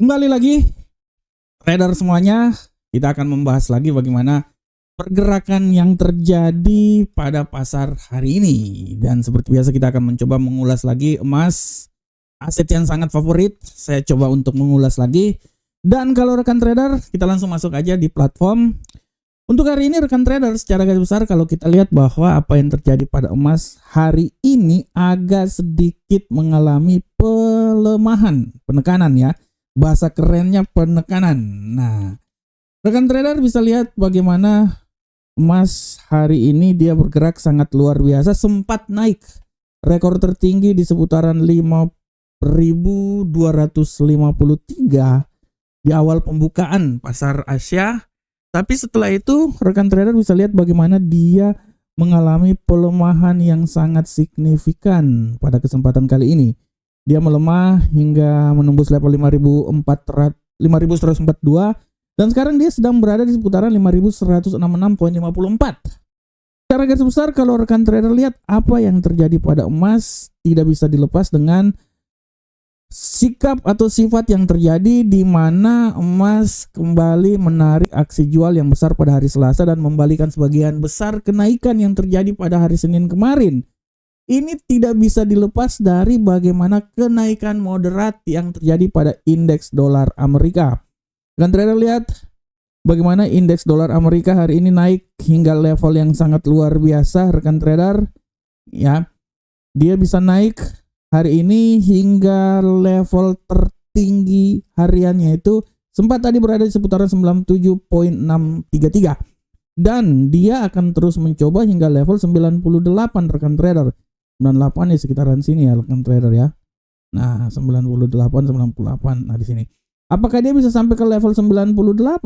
Kembali lagi, trader semuanya, kita akan membahas lagi bagaimana pergerakan yang terjadi pada pasar hari ini. Dan seperti biasa kita akan mencoba mengulas lagi emas, aset yang sangat favorit. Saya coba untuk mengulas lagi. Dan kalau rekan trader, kita langsung masuk aja di platform. Untuk hari ini rekan trader, secara garis besar kalau kita lihat bahwa apa yang terjadi pada emas hari ini agak sedikit mengalami pelemahan, penekanan ya. Bahasa kerennya penekanan. Nah, rekan trader bisa lihat bagaimana emas hari ini dia bergerak sangat luar biasa, sempat naik rekor tertinggi di seputaran 5.253 di awal pembukaan pasar Asia. Tapi setelah itu rekan trader bisa lihat bagaimana dia mengalami pelemahan yang sangat signifikan pada kesempatan kali ini. Dia melemah hingga menembus level 5.142 dan sekarang dia sedang berada di seputaran 5.166.54. Secara garis besar kalau rekan trader lihat apa yang terjadi pada emas tidak bisa dilepas dengan sikap atau sifat yang terjadi di mana emas kembali menarik aksi jual yang besar pada hari Selasa dan membalikan sebagian besar kenaikan yang terjadi pada hari Senin kemarin. Ini tidak bisa dilepas dari bagaimana kenaikan moderat yang terjadi pada indeks dolar Amerika. Rekan trader lihat bagaimana indeks dolar Amerika hari ini naik hingga level yang sangat luar biasa rekan trader. Ya, dia bisa naik hari ini hingga level tertinggi hariannya itu sempat tadi berada di seputaran 97.633 dan dia akan terus mencoba hingga level 98 rekan trader. 98 ya sekitaran sini ya rekan trader ya. Nah, 98 98. Nah, di sini. Apakah dia bisa sampai ke level 98?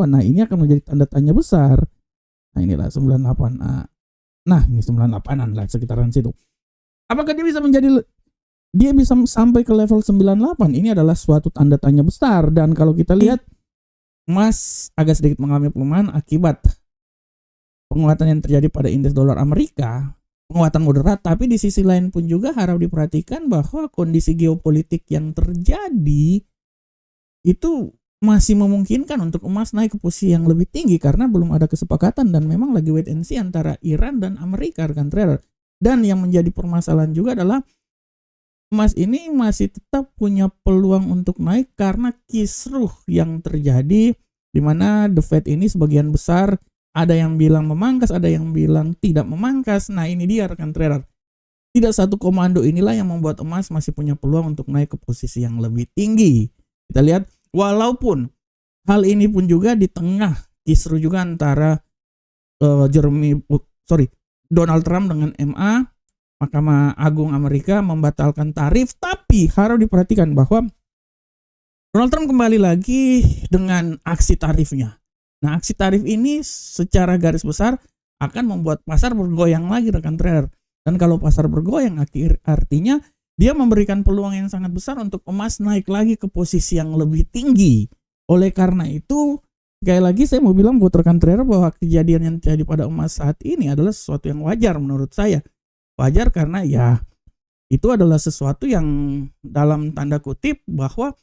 Nah, ini akan menjadi tanda tanya besar. Nah, inilah 98. Nah, ini 98-an lah sekitaran situ. Apakah dia bisa sampai ke level 98? Ini adalah suatu tanda tanya besar dan kalau kita lihat emas agak sedikit mengalami pelemahan akibat penguatan yang terjadi pada indeks dolar Amerika. Penguatan moderat, tapi di sisi lain pun juga harus diperhatikan bahwa kondisi geopolitik yang terjadi itu masih memungkinkan untuk emas naik ke posisi yang lebih tinggi karena belum ada kesepakatan dan memang lagi wait and see antara Iran dan Amerika rekan trader. Dan yang menjadi permasalahan juga adalah emas ini masih tetap punya peluang untuk naik karena kisruh yang terjadi di mana The Fed ini sebagian besar ada yang bilang memangkas, ada yang bilang tidak memangkas. Nah, ini dia rekan trader. Tidak satu komando inilah yang membuat emas masih punya peluang untuk naik ke posisi yang lebih tinggi. Kita lihat, walaupun hal ini pun juga di tengah kisruh juga antara Donald Trump dengan MA, Mahkamah Agung Amerika membatalkan tarif, tapi harus diperhatikan bahwa Donald Trump kembali lagi dengan aksi tarifnya. Nah, aksi tarif ini secara garis besar akan membuat pasar bergoyang lagi rekan trader. Dan kalau pasar bergoyang artinya dia memberikan peluang yang sangat besar untuk emas naik lagi ke posisi yang lebih tinggi. Oleh karena itu, sekali lagi saya mau bilang buat rekan trader bahwa kejadian yang terjadi pada emas saat ini adalah sesuatu yang wajar menurut saya. Wajar karena ya itu adalah sesuatu yang dalam tanda kutip bahwa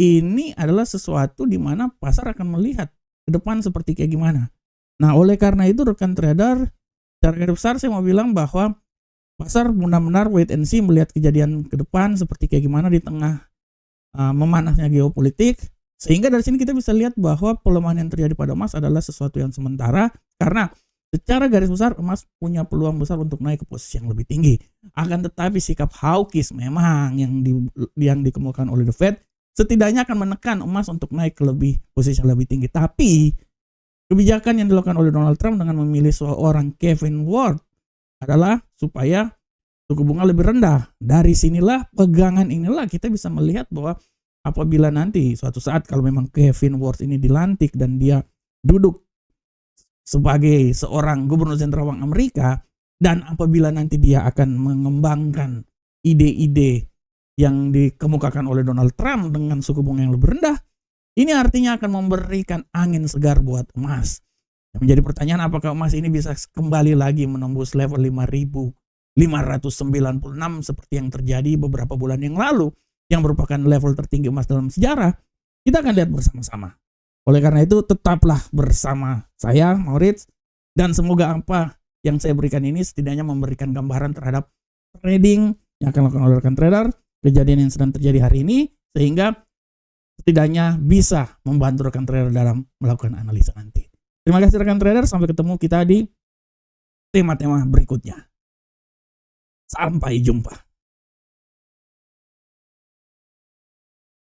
ini adalah sesuatu di mana pasar akan melihat ke depan seperti kayak gimana. Nah, oleh karena itu rekan trader, secara garis besar saya mau bilang bahwa pasar benar-benar wait and see melihat kejadian ke depan seperti kayak gimana di tengah memanasnya geopolitik. Sehingga dari sini kita bisa lihat bahwa pelemahan yang terjadi pada emas adalah sesuatu yang sementara karena secara garis besar emas punya peluang besar untuk naik ke posisi yang lebih tinggi. Akan tetapi sikap hawkish memang yang dikemukakan oleh The Fed setidaknya akan menekan emas untuk naik ke posisi yang lebih tinggi. Tapi kebijakan yang dilakukan oleh Donald Trump dengan memilih seorang Kevin Ward adalah supaya suku bunga lebih rendah. Dari sinilah pegangan inilah kita bisa melihat bahwa apabila nanti suatu saat kalau memang Kevin Ward ini dilantik dan dia duduk sebagai seorang gubernur sentral bank Amerika dan apabila nanti dia akan mengembangkan ide-ide yang dikemukakan oleh Donald Trump dengan suku bunga yang lebih rendah, ini artinya akan memberikan angin segar buat emas. Yang menjadi pertanyaan apakah emas ini bisa kembali lagi menembus level 5.596 seperti yang terjadi beberapa bulan yang lalu yang merupakan level tertinggi emas dalam sejarah. Kita akan lihat bersama-sama. Oleh karena itu tetaplah bersama saya, Maurits, dan semoga apa yang saya berikan ini setidaknya memberikan gambaran terhadap trading yang akan dilakukan oleh rekan trader, kejadian yang sedang terjadi hari ini, sehingga setidaknya bisa membantu rekan trader dalam melakukan analisa nanti. Terima kasih rekan trader, sampai ketemu kita di tema-tema berikutnya. Sampai jumpa.